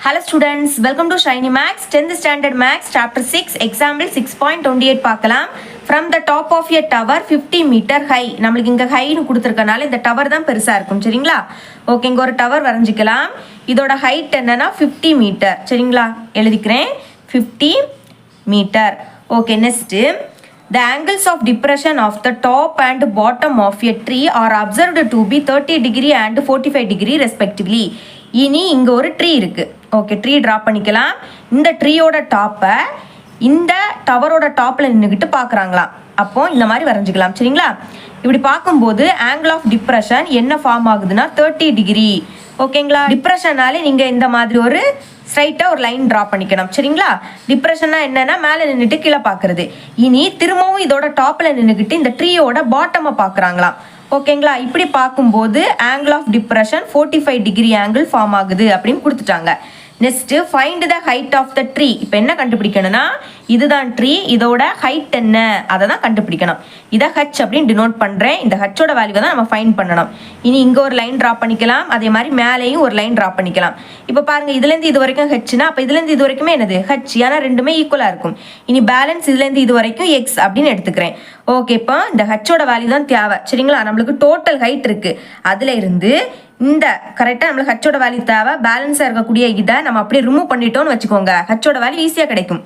Hello students, welcome to Shiny Max, 10th Standard Max, Chapter 6, Example 6.28 பார்க்கலாம். From the top of a tower 50 meter high. நம்மளுக்கு இங்க ஹைட்னு கொடுத்துருக்கனால இந்த tower தான் பெருசா இருக்கும் சரிங்களா. ஓகே, இங்க ஒரு டவர் வரைஞ்சிக்கலாம். இதோட ஹைட் என்னன்னா 50 மீட்டர் சரிங்களா. எழுதிக்கிறேன் 50 meter. Okay, next the angles of depression of the top and bottom of a tree are observed to be 30 degree and 45 degree respectively. இனி இங்க ஒரு ட்ரீ இருக்கு. ஓகே, ட்ரீ டிரா பண்ணிக்கலாம். இந்த ட்ரீயோட டாப்பை இந்த டவரோட டாப்ல நின்றுக்கிட்டு பார்க்குறாங்களாம். அப்போ இந்த மாதிரி வரைஞ்சிக்கலாம் சரிங்களா. இப்படி பார்க்கும்போது ஆங்கிள் ஆஃப் டிப்ரெஷன் என்ன ஃபார்ம் ஆகுதுன்னா 30 டிகிரி. ஓகேங்களா. டிப்ரெஷனாலே நீங்கள் இந்த மாதிரி ஒரு ஸ்ட்ரைட்டாக ஒரு லைன் ட்ரா பண்ணிக்கணும் சரிங்களா. டிப்ரெஷன்னா என்னன்னா மேலே நின்றுட்டு கீழே பார்க்குறது. இனி திரும்பவும் இதோட டாப்பில் நின்றுக்கிட்டு இந்த ட்ரீயோட பாட்டமை பார்க்குறாங்களாம். ஓகேங்களா. இப்படி பார்க்கும்போது angle of depression 45 degree angle form ஆகுது அப்படின்னு கொடுத்துட்டாங்க. Next find the height of the tree. இப்போ என்ன கண்டுபிடிக்கணும்னா இதுதான் ட்ரீ, இதோட ஹைட் என்ன அதை தான் கண்டுபிடிக்கணும். இதை ஹச் அப்படின்னு டினோட் பண்ணுறேன். இந்த ஹச்சோட வேல்யூவை தான் நம்ம ஃபைண்ட் பண்ணணும். இனி இங்கே ஒரு லைன் ட்ரா பண்ணிக்கலாம், அதே மாதிரி மேலேயும் ஒரு லைன் ட்ரா பண்ணிக்கலாம். இப்போ பாருங்கள், இதுலேருந்து இது வரைக்கும் ஹெச்னா அப்போ இதுலேருந்து இது வரைக்குமே என்னது ஹச், ஏன்னா ரெண்டுமே ஈக்குவலாக இருக்கும். இனி பேலன்ஸ் இதுலேருந்து இது வரைக்கும் எக்ஸ் அப்படின்னு எடுத்துக்கிறேன். ஓகே, இப்போ இந்த ஹச்சோட வேல்யூ தான் தேவை சரிங்களா. நம்மளுக்கு டோட்டல் ஹைட் இருக்குது, அதில் இருந்து இந்த கரெக்டாக நம்மளுக்கு ஹச்சோட வேல்யூ தேவை. பேலன்ஸாக இருக்கக்கூடிய இதை நம்ம அப்படியே ரிமூவ் பண்ணிட்டோம்னு வச்சுக்கோங்க, ஹச்சோட வேல்யூ ஈஸியாக கிடைக்கும்.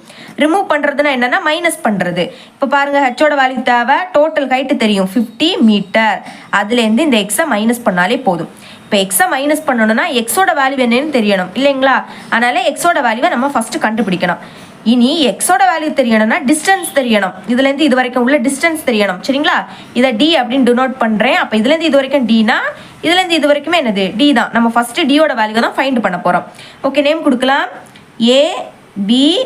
ரிமூவ் பண்ணுறதுனா என்னன்னா மைனஸ் பண்ணுறது. இப்போ பாருங்க, ஹச்சோட வேல்யூ தேவை, டோட்டல் ஹைட்டு தெரியும் 50 மீட்டர், அதுலேருந்து இந்த எக்ஸை மைனஸ் பண்ணாலே போதும். இப்போ எக்ஸை மைனஸ் பண்ணணும்னா எக்ஸோட வேல்யூ என்னன்னு தெரியணும் இல்லைங்களா. அதனால எக்ஸோட வேல்யூவை நம்ம ஃபர்ஸ்ட் கண்டுபிடிக்கணும். இனி எக்ஸோட வேல்யூ தெரியணும்னா டிஸ்டன்ஸ் தெரியணும். இதுலேருந்து இது வரைக்கும் உள்ள டிஸ்டன்ஸ் தெரியணும் சரிங்களா. இதை டி அப்படின்னு டினோட் பண்ணுறேன். அப்போ இதுலேருந்து இது வரைக்கும் டினா இதுலேருந்து இது வரைக்குமே என்னது டி தான். நம்ம ஃபர்ஸ்ட் டியோட வேல்யூ தான் ஃபைண்ட் பண்ண போகிறோம். ஓகே, நேம் கொடுக்கலாம் ABCDE.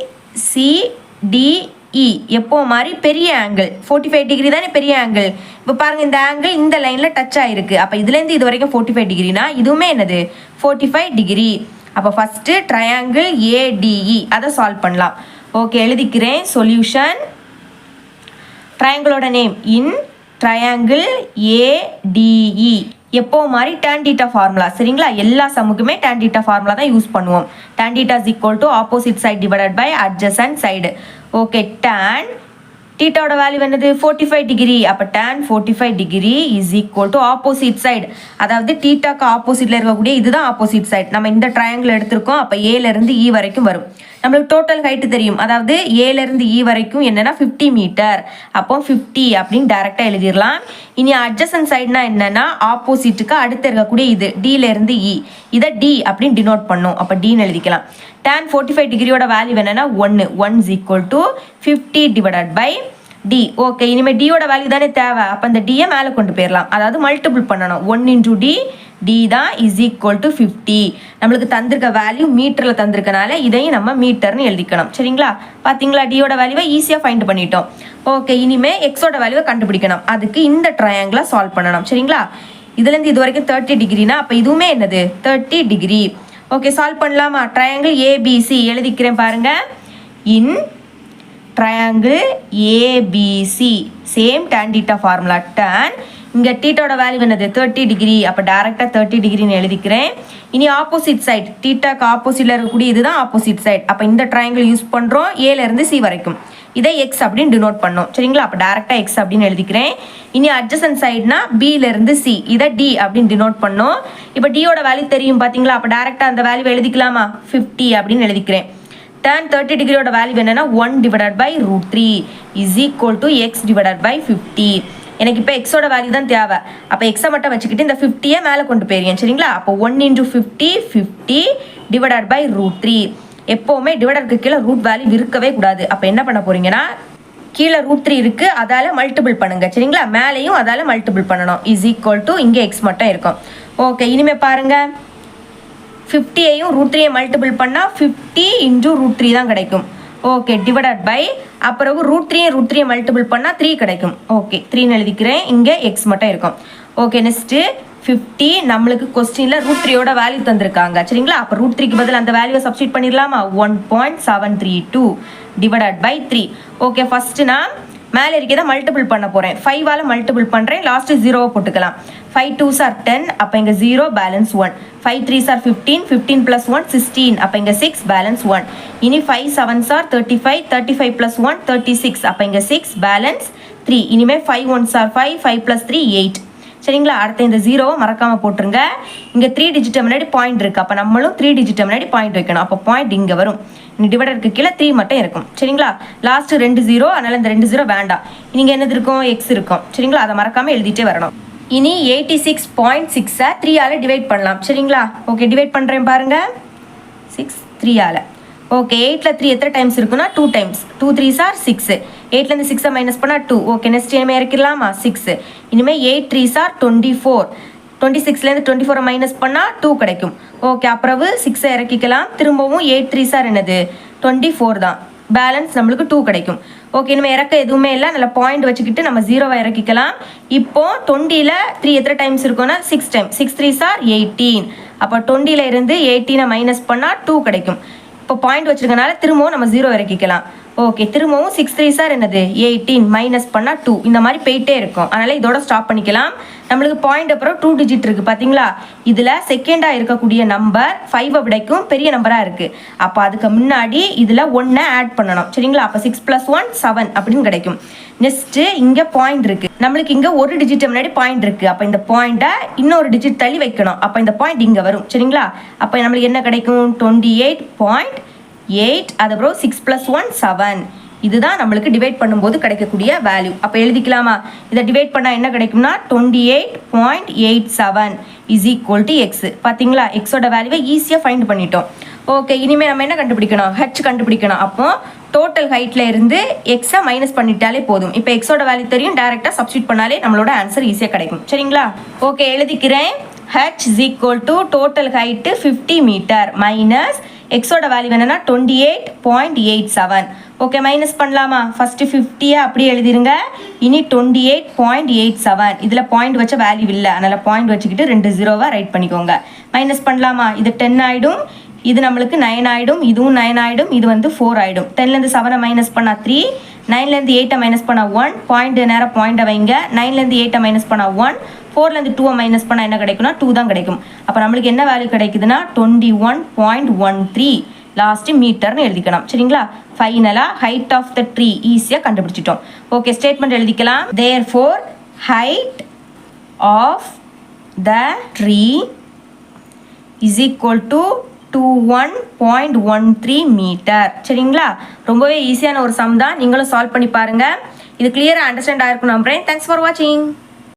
எப்போ மாதிரி பெரிய ஆங்கிள் 45 டிகிரி தானே பெரிய ஆங்கிள். இப்போ பாருங்கள், இந்த ஆங்கிள் இந்த லைனில் டச் ஆகிருக்கு. அப்போ இதுலேருந்து இது வரைக்கும் 45 டிகிரினா இதுவுமே என்னது 45 டிகிரி. அப்போ ஃபஸ்ட்டு ட்ரையாங்கிள் ADE அதை சால்வ் பண்ணலாம். ஓகே, எழுதிக்கிறேன் சொல்யூஷன். ட்ரையாங்கிளோட நேம் இன் ட்ரையாங்கிள் ADE. எப்போ மாதிரி tan theta ஃபார்முலா சரிங்களா. எல்லா சம்முக்குமே tan theta ஃபார்முலா தான் யூஸ் பண்ணுவோம். tan theta is equal to opposite side divided by adjacent side. ஓகே, tan தீட்டாவோட வேல்யூ என்னது 45 டிகிரி. அப்போ tan 45 degree is equal to opposite side, அதாவது தீட்டாக்கு ஆப்போசிட்ல இருக்கக்கூடிய இதுதான் ஆப்போசிட் சைடு. நம்ம இந்த ட்ரையாங்கிள் எடுத்திருக்கோம். அப்போ ஏலேருந்து இ வரைக்கும் வரும். நம்மளுக்கு டோட்டல் ஹைட்டு தெரியும், அதாவது ஏலேருந்து இ வரைக்கும் என்னன்னா 50 மீட்டர். அப்போ 50 அப்படின்னு டைரெக்டாக எழுதிடலாம். இனி அட்ஜசன்ட் சைடுனா என்னன்னா ஆப்போசிட்டுக்கு அடுத்து இருக்கக்கூடிய இது டிலேருந்து இ, இதை டி அப்படின்னு டினோட் பண்ணும். அப்போ டின்னு எழுதிக்கலாம். tan 45 டிகிரியோட வேல்யூ என்னன்னா 1 is equal to 50 divided by d. Okay, இனிமேல் டியோட வேல்யூ தானே தேவை. அப்போ இந்த டியை மேலே கொண்டு போயிடலாம், அதாவது மல்டிபிள் பண்ணணும். 1 இன்டூ டி, டி தான் இஸ் ஈக்குவல் டு 50. நம்மளுக்கு தந்திருக்க வேல்யூ மீட்டரில் தந்திருக்கனால இதையும் நம்ம மீட்டர்னு எழுதிக்கணும் சரிங்களா. பார்த்தீங்களா, டியோட வேல்யூவை ஈஸியாக ஃபைண்ட் பண்ணிட்டோம். ஓகே, இனிமேல் எக்ஸோட வேல்யூவை கண்டுபிடிக்கணும். அதுக்கு இந்த ட்ரையாங்கிளை சால்வ் பண்ணணும் சரிங்களா. இதுலேருந்து இது வரைக்கும் 30 டிகிரினா அப்போ இதுவுமே என்னது 30 டிகிரி. ஓகே, சால்வ் பண்ணலாமா. ட்ரையாங்கிள் ABC எழுதிக்கிறேன் பாருங்க. இன் triangle ABC same tan theta formula. tan இங்கே தீட்டாவோட வேல்யூ என்னது 30 டிகிரி. அப்போ டேரெக்டாக 30 டிகிரின்னு எழுதிக்கிறேன். இனி ஆப்போசிட் சைட், தீட்டாக்கு ஆப்போசிட்டில் இருக்கக்கூடிய இதுதான் ஆப்போசிட் சைட். அப்போ இந்த ட்ரையாங்கிள் யூஸ் பண்ணுறோம் ஏலேருந்து சி வரைக்கும். இதை எக்ஸ் அப்படின்னு டினோட் பண்ணோம் சரிங்களா. அப்போ டேரெக்டாக எக்ஸ் அப்படின்னு எழுதிக்கிறேன். இனி அட்ஜசன்ட் சைட்னா பிலேருந்து சி, இதை டி அப்படின்னு டினோட் பண்ணோம். இப்போ டியோட வேல்யூ தெரியும் பார்த்தீங்களா. அப்போ டேரெக்டாக அந்த வேல்யூ எழுதிக்கலாமா 50 அப்படின்னு எழுதிக்கிறேன். tan 30 டிகிரியோட வேல்யூ என்னன்னா 1 divided by √3 is equal to x divided by 50. எனக்கு இப்போ எக்ஸோட வேல்யூ தான் தேவை. அப்போ எக்ஸை மட்டும் வச்சுக்கிட்டு இந்த 50யை மேலே கொண்டு போயிருக்கேன் சரிங்களா. அப்போ 1 இன்டூ 50 டிவைடட் பை √3. எப்போவுமே டிவைடருக்கு கீழே ரூட் வேல்யூ இருக்கவே கூடாது. அப்போ என்ன பண்ண போறீங்கன்னா கீழே √3 இருக்கு, அதால மல்டிபிள் பண்ணுங்க சரிங்களா. மேலேயும் அதால மல்டிபிள் பண்ணணும். இஸ் ஈக்குவல் டு இங்கே எக்ஸ் மட்டும் இருக்கும். ஓகே, இனிமே பாருங்க 50ஐயும் √3ஐயும் மல்டிபிள் பண்ணால் 50 இன்டூ √3 தான் கிடைக்கும். ஓகே, டிவைடட் பை அப்புறம் √3ஐயும் மல்டிபிள் பண்ணால் 3 கிடைக்கும். ஓகே, 3ன்னு எழுதிக்கிறேன். இங்கே எக்ஸ் மட்டும் இருக்கும். ஓகே, நெக்ஸ்ட்டு 50 நம்மளுக்கு கொஸ்டினில் √3யோட வேல்யூ தந்திருக்காங்க சரிங்களா. அப்போ √3க்கு பதில் அந்த வேல்யூவை சப்ஸ்டிட் பண்ணிடலாமா. 1.732 டிவைடட் பை 3. ஓகே, ஃபர்ஸ்ட் நான் மேலே இருக்கிறத மல்டிபிள் பண்ண போகிறேன். 5ஆல் மல்டிபிள் பண்ணுறேன். லாஸ்ட்டு 0 போட்டுக்கலாம். 5 2s are 10, அப்போ இங்கே 0 பேலன்ஸ் 1. 5 3s are 15, 15 plus 1 16, அப்போ இங்கே 6 பேலன்ஸ் 1. இனி 5 7s are 35, 35 plus 1 36, அப்போ இங்கே 6 பேலன்ஸ் 3. இனிமேல் 5 1s are 5, 5 plus 3 8. சரிங்களா? அடுத்த இந்த 0வை மறக்காமல் போட்டுருங்க. இங்கே 3 டிஜிட்டை முன்னாடி பாயிண்ட் இருக்குது. அப்போ நம்மளும் 3 டிஜிட்டை முன்னாடி பாயிண்ட் வைக்கணும். அப்போ பாயிண்ட் இங்கே வரும். இங்கே டிவைடருக்கு கீழே 3 மட்டும் இருக்கும். சரிங்களா? லாஸ்ட்டு 2 0, அதனால் இந்த 2 0 வேண்டாம். நீங்கள் என்னது இருக்கும்? எக்ஸ் இருக்கும். சரிங்களா? அதை மறக்காமல் எழுதிட்டே வரணும். இனி 86.6 3ஆல் டிவைட் பண்ணலாம். சரிங்களா? ஓகே, டிவைட் பண்ணுறேன் பாருங்கள். 6 3ஆல். ஓகே, 8ல் 3 எத்தனை டைம்ஸ் இருக்குன்னா 2 டைம்ஸ். 2 3s are 6. 8லேருந்து 6 மைனஸ் பண்ணால் 2. ஓகே, நெக்ஸ்ட் இனிமேல் இறக்கிடலாமா? 6. இனிமேல் 8 3s are 24. 26லேருந்து 24 மைனஸ் பண்ணால் 2 கிடைக்கும். ஓகே, அப்புறம் 6 இறக்கிக்கலாம். திரும்பவும் 8 3s are என்னது? 24 தான். பேலன்ஸ் நம்மளுக்கு 2 கிடைக்கும். ஓகே, இனிமேல் இறக்க எதுவுமே இல்லை. நல்ல பாயிண்ட் வச்சுக்கிட்டு நம்ம 0வை இறக்கிக்கலாம். இப்போ 20ல் 3 எத்தனை டைம்ஸ் இருக்கும்னா 6 டைம். 6 3s are 18. அப்போ 20ல் இருந்து 18 மைனஸ் பண்ணால் 2 கிடைக்கும். இப்போ பாயிண்ட் வச்சிருக்கனால திரும்பவும் நம்ம 0 இறக்கிக்கலாம். ஓகே, திரும்பவும் 6 3s are என்னது? 18 மைனஸ் பண்ணால் 2. இந்த மாதிரி போயிட்டே இருக்கும். அதனால் இதோட ஸ்டாப் பண்ணிக்கலாம். நம்மளுக்கு பாயிண்ட் அப்புறம் 2 டிஜிட் இருக்குது பார்த்தீங்களா? இதில் செகண்டாக இருக்கக்கூடிய நம்பர் 5 விடைக்கும் பெரிய நம்பராக இருக்குது. அப்போ அதுக்கு முன்னாடி இதில் 1 ஆட் பண்ணணும். சரிங்களா? அப்போ 6 + 1 7 அப்படின்னு கிடைக்கும். நெக்ஸ்ட்டு இங்கே பாயிண்ட் இருக்குது. நம்மளுக்கு இங்கே ஒரு டிஜிட் முன்னாடி பாயிண்ட் இருக்குது. அப்போ இந்த பாயிண்ட்டை இன்னொரு டிஜிட் தள்ளி வைக்கணும். அப்போ இந்த பாயிண்ட் இங்கே வரும். சரிங்களா? அப்போ நம்மளுக்கு என்ன கிடைக்கும்? 28.8. அதுக்கப்புறம் 6 + 1 7. இதுதான் நம்மளுக்கு டிவைட் பண்ணும்போது கிடைக்கக்கூடிய வேல்யூ. அப்போ எழுதிக்கலாமா? இதை டிவைட் பண்ணால் என்ன கிடைக்கும்னா 28.87 இஸ் ஈக்குவல் டு எக்ஸ். பார்த்தீங்களா? எக்ஸோட வேல்யூவை ஈஸியாக ஃபைண்ட் பண்ணிட்டோம். ஓகே, இனிமேல் நம்ம என்ன கண்டுபிடிக்கணும்? ஹெச் கண்டுபிடிக்கணும். அப்போ டோட்டல் ஹைட்டில் இருந்து எக்ஸை மைனஸ் பண்ணிட்டாலே போதும். இப்போ எக்ஸோட வேல்யூ தெரியும். டேரெக்டாக சப்ஸ்டியூட் பண்ணாலே நம்மளோட ஆன்சர் ஈஸியாக கிடைக்கும். சரிங்களா? ஓகே, எழுதிக்கிறேன். H is equal to total height 50 meter minus எக்ஸோட வேல்யூ என்னன்னா 28.87. ஓகே, மைனஸ் பண்ணலாமா? ஃபஸ்ட்டு 50 அப்படியே எழுதிருங்க. இனி 28.87. இதில் பாயிண்ட் வச்ச வேல்யூ இல்லை. அதனால் பாயிண்ட் வச்சுக்கிட்டு 2 0வை ரைட் பண்ணிக்கோங்க. மைனஸ் பண்ணலாமா? இது 10 ஆகிடும். இது நம்மளுக்கு 9 ஆகிடும். இதுவும் 9 ஆகிடும். இது வந்து 4 ஆகிடும். 10லேருந்து 7 மைனஸ் பண்ணால் 3. 9லேருந்து 8 மைனஸ் பண்ணால் 1. பாயிண்ட் நேராக பாயிண்ட்டை வைங்க. 9லேருந்து 8 மைனஸ் பண்ணால் 1. 4லேருந்து 2 மைனஸ் பண்ணால் என்ன கிடைக்கும்னா 2 தான் கிடைக்கும். அப்போ நம்மளுக்கு என்ன வேல்யூ கிடைக்குதுன்னா 21.13 லாஸ்ட்டு மீட்டர்னு எழுதிக்கலாம். சரிங்களா? ஃபைனலாக ஹைட் ஆஃப் த ட்ரீ ஈஸியாக கண்டுபிடிச்சிட்டோம். ஓகே, ஸ்டேட்மெண்ட் எழுதிக்கலாம். Therefore height of the tree is equal to 21.13 meter. சரிங்களா? ரொம்பவே ஈஸியான ஒரு சம் தான். நீங்களும் சால்வ் பண்ணி பாருங்கள். இது கிளியராக அண்டர்ஸ்டாண்ட் ஆகிருக்கும் நம்புறேன். தேங்க்ஸ் ஃபார் வாட்சிங்.